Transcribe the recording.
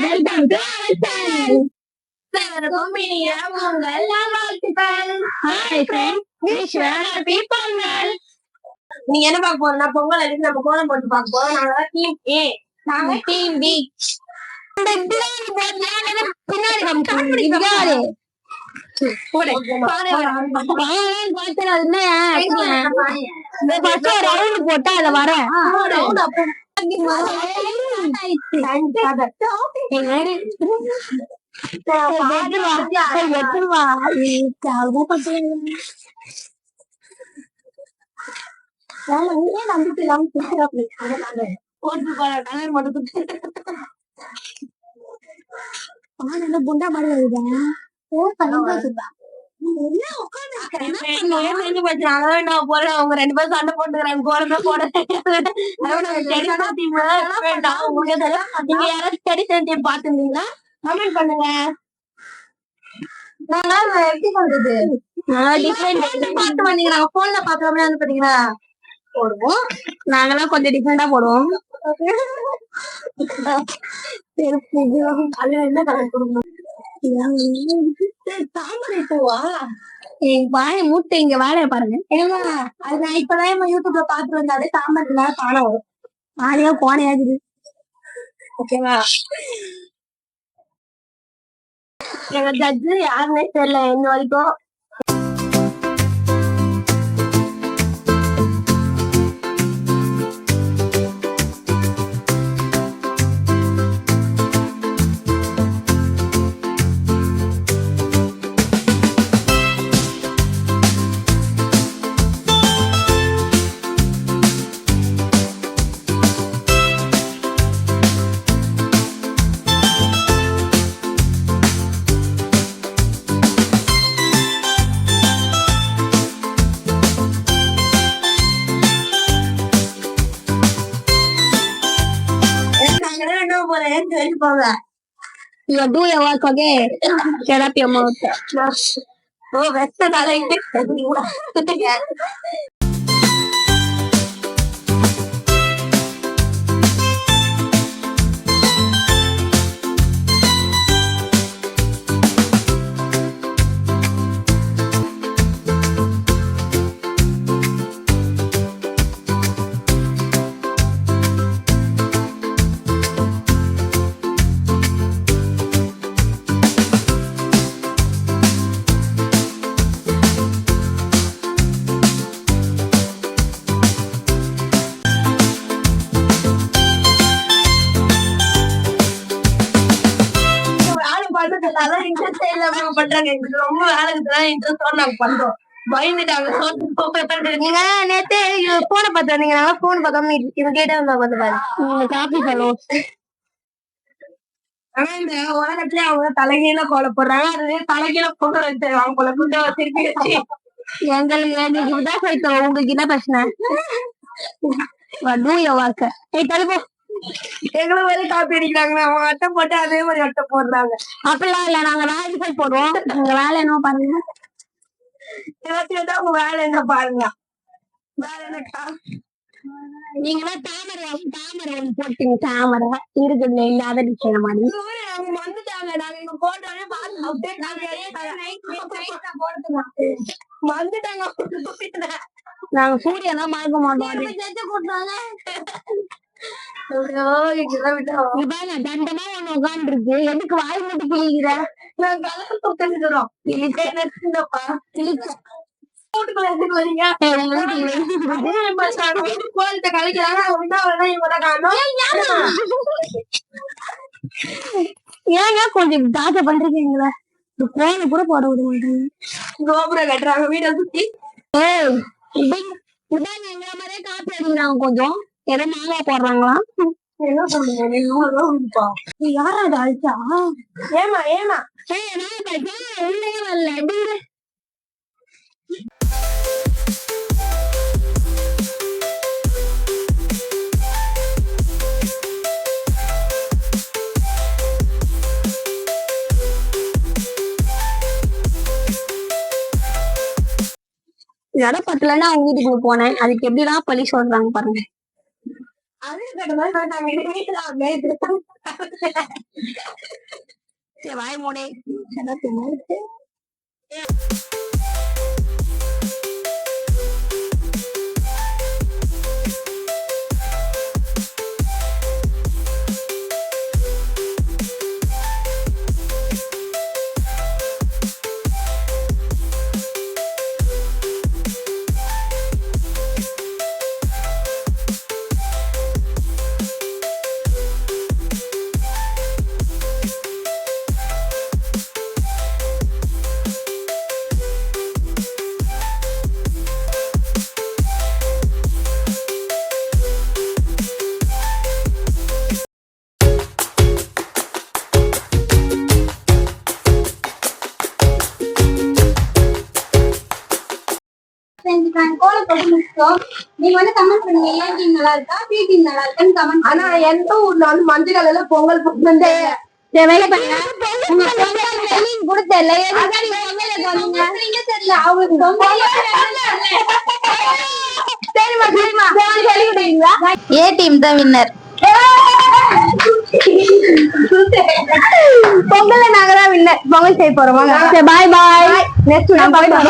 Welcome to channel. Pongal நல்வாழ்த்துக்கள். Hi friends, wish happy Pongal. நீங்க என்ன பார்க்க போறோம்னா பொங்கல் அன்னைக்கு நம்ம கோலம் போட்டு பார்க்க போறோம். நாங்க டீம் ஏ, நாங்க டீம் பி. பின்னாடி காமிச்சாரு போடு பாரு பாத்து அது என்ன ஃபர்ஸ்ட் ரவுண்ட் போட்டா அத வர ரவுண்ட் அப்ப குண்டா மாதிரி அவங்க 2 பேரும் சண்டை போட்டுக்கிறாங்க. கோலமே போட நீங்க யாராவது ஸ்டடி சென்டர் பாத்துருந்தீங்களா? கமெண்ட் பண்ணுங்க. எப்படி பண்றது? பார்த்து வந்தீங்க. நாங்க போன்ல பாக்குறோம்னா வந்து பாத்தீங்கன்னா போடுவோம். நாங்கெல்லாம் கொஞ்சம் டிஃபரெண்டா போடுவோம். என்ன கலர் கொடுக்கணும்? தாமரை பூவா? வாழை மூட்டை இங்க வாழைய பாருங்க. அது நான் இப்பதான் யூடியூப்ல பாத்துட்டு வந்தாலே தாமரை பாடம் வரும். வாழையா கோணையாகுது. ஓகேவா? எங்க ஜட்ஜு யாருன்னே தெரியல இன்ன வரைக்கும். You do your work, okay? Shut up your mouth. Oh, that's the darling. பண்றாங்க. எங்களுக்கு ரொம்ப வேலைக்கு இன்ட்ரெஸ்ட் நாங்க பண்றோம். பயந்துட்டாங்க. நீங்க நேத்து போன பார்த்தா நீங்க போன் பார்த்தோம் இது கேட்டா வந்து பாரு காப்பி பண்ணுவோம். ஆனா இந்த உலகத்துல அவங்க தலைகீழ கோல போடுறாங்க. அது தலைகீழ போட வச்சிருவாங்க போல குண்டை திருப்பி வச்சு. எங்களுக்கு இப்பதான் போயிட்டோம். உங்களுக்கு என்ன பிரச்சனை? வாக்க தடுப்போம். எங்களை மாதிரி காப்பி அடிக்கிறாங்க. அவங்க அட்டை போட்டு அதே மாதிரி அட்டை போடுறாங்க. அப்படிலாம் இல்ல, நாங்க வேலை போடுவோம். உங்க வேலை என்ன பாருங்க. எல்லாத்தையும் உங்க வேலை என்ன பாருங்க. வேலை என்னக்கா? நீங்களாம் தாமரை ஒண்ணு போட்டீங்க. தாமரை இருக்குது இல்லாத டிசைன் மாதிரி அவங்க வந்துட்டாங்க. நாங்க இங்க போட்டோன்னே வந்துட்டாங்க. நாங்க சூரியனா மறக்க மாட்டோம். தண்டமா ஒண்ணு உட்காந்து இருக்கு. எதுக்கு வாய் மட்டும் கிழிக்கிற? ஏங்க கொஞ்சம் தாத்தா பண்றீங்களா? கோயில கூட போட விட மாட்டாங்க. கோபுரம் கட்டுறாங்க வீட சுத்தி. எங்களை மாதிரியே காப்பி அடிக்கிறாங்க. கொஞ்சம் ஏதோ மாங்கா போடுறாங்களா? என்ன சொல்லுங்க? யாரா அது அழிச்சா? ஏமா உள்ளே வரல. இடம் பத்தலன்னா அவங்க வீட்டுக்குள்ள போனேன். அதுக்கு எப்படிதான் பழி சொல்றாங்க பாருங்க. அது சரி வாய் மூடே. நீங்க வந்து கமெண்ட் பண்ணுங்க ஏன் டீம் நல்லா இருக்கா பி டீம் நல்லா இருக்கான்னு கமெண்ட். ஆனா எந்த ஊர்ல வந்து மஞ்சள் கலர்ல பொங்கல் வந்து வேலை பண்ணுங்க. கூட தெரியல தெரியல அவங்களுக்கு சரிமா சரிமா சொல்லிவிடுவீங்களா? ஏ டீம் தான் வின்னர். பொங்கல்ல நாங்க தான் வின்னர். பொங்கல் செய்ய போறோம். பாய் பாய். நெக்ஸ்ட் நான் பாய் பாய்.